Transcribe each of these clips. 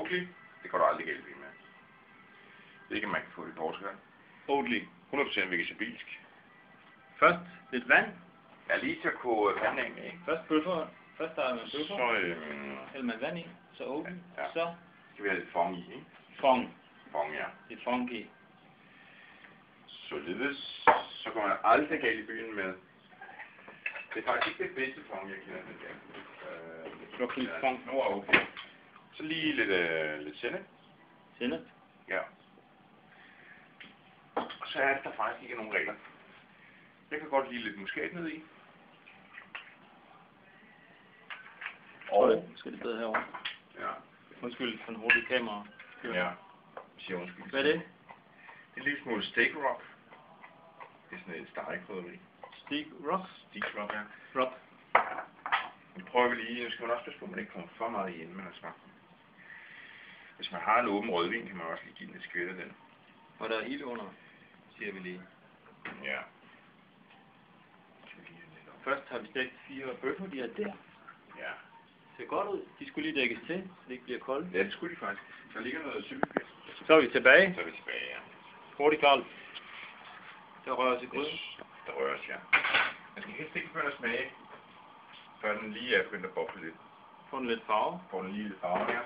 Oatly, det går du aldrig galt med. Det er ikke, man kan få det i Portugal. Oatly, 100% vegetabilsk. Først lidt vand. Ja, lige til at koge panden med, ikke? Først bøffer. Først der er man bøffer. Så hælder man vand i, så Oatly. Ja. Så skal vi have lidt fong i, ikke? Fong. Fong, ja. Lidt fong i. Således, så går man aldrig galt i byen med. Det er faktisk ikke det bedste fong, jeg kender den der. Broccoli fong. Nå, okay. Så lige lidt sennep. Sennep? Ja. Og så er der faktisk ikke nogen regler. Jeg kan godt lide lidt muskat ned i. Og skal det bedre herovre? Ja. Undskyld for en hurtig kamera. Ja. Siger undskyld. Hvad er det? Det er en lille smule steak rock. Det er sådan et stegekrydderi. Steak rock? Steak rock, ja. Rock. Nu prøver vi lige. Nu skal man også passe på, at man ikke kommer for meget i, inden man har smagt den. Hvis man har en åben rødvin, kan man også lige give den et skvæt af den. Og der er ild under, siger vi lige. Ja. Først har vi stegt 4 bøffer, de er der. Ja. Det ser godt ud. De skulle lige dækkes til, så det ikke bliver koldt. Ja, det skulle de faktisk. Der ligger noget syltepis. Så er vi tilbage. Så er vi tilbage, ja. Hurtigt Karl. Der rører til gryden. Der røres, ja. Man skal helst ikke begynde at smage, før den lige er begyndt at boble lidt. Får den lidt farve. Får den lige lidt farve, ja.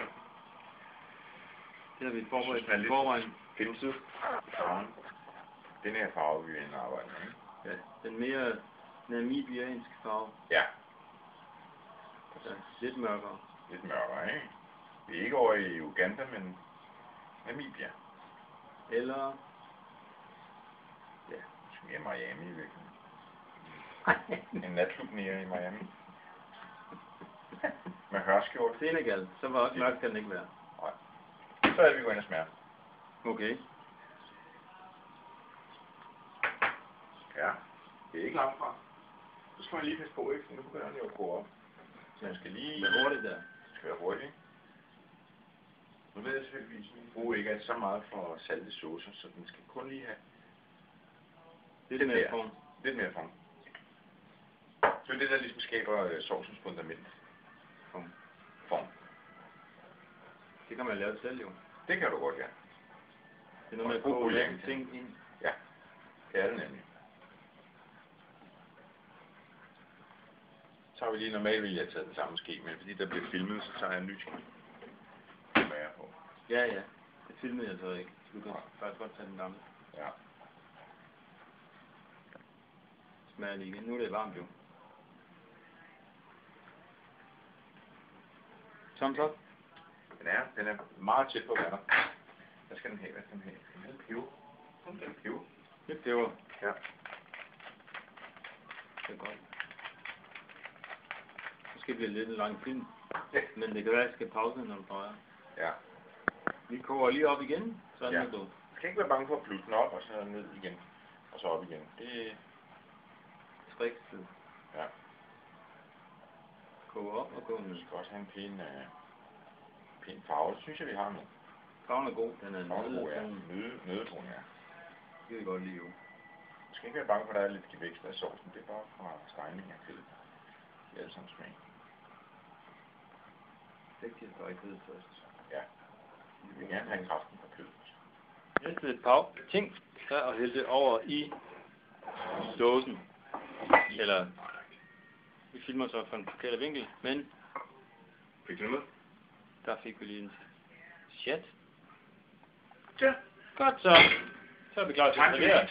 Det har vi forberedt i forvejen. Filmtid. Farven. Den her farve, vi vil arbejde med, ikke? Ja, den mere namibianske farve. Ja. Ja, lidt mørkere. Lidt mørkere, ikke? Vi er ikke over i Uganda, men Namibia. Eller... Ja, mere Miami i virkeligheden. En natklub nede i Miami. Med hørskjort. Senegal, så var også mørkt kan den ikke være. Nej. Så er vi gået ind og smager. Okay. Ja, det er ikke langt fra. Så skal man lige passe på, ikke? For nu begynder den jo at gå op. Så man skal lige... Være hurtigt der. Det skal være hurtigt. Nu ved jeg selvfølgelig, at min brug ikke er så meget for salte saucer, så den skal kun lige have... Lidt mere form. Lidt mere form. Så det der ligesom skaber sovsens fundament. Form. Det kan man lave selv jo. Det kan du godt, ja. Det er noget med at koge en ting ind. Ja, det er det nemlig. Så har vi lige normalt ville jeg have taget den samme ske, men fordi der bliver filmet, så tager jeg en ny ske. På. Ja, ja. Det filmede jeg så ikke. Så du kan faktisk godt tage den gamle. Ja. Smager lige igen. Nu er det varmt jo. Thumbs up. Den er meget tæt på vandet. Hvad skal den have? Hvad skal den have? Den have peber. Peber. Lidt peber. Ja. Det er godt. Måske bliver det lidt en lang film. Ja. Men det kan være, at jeg skal pause, når du drejer. Ja. Vi koger lige op igen, så er den ja. Du skal ikke være bange for at blusse den op, og så ned igen. Og så op igen. Det er trikset. Ja. Koge op og koge ned. Vi skal også have en pæn farve. Det synes jeg, vi har nu. Farven er god. Den er nøddebrun, ja. Det kan vi godt lide jo. Du skal ikke være bange for, at der er lidt gevækst af sovsen. Det er bare fra stegning af kød. Det er alle sammen smag. Vigtigt at stege kød først. Ja. Vi vil gerne have kraften fra kød. Næste et par ting er at hælde det over i dåsen. Eller vi filmer så fra en forkert vinkel, men fik du med? Der fik vi lige en chat. Ja. Godt så. Så er vi klar til at servere.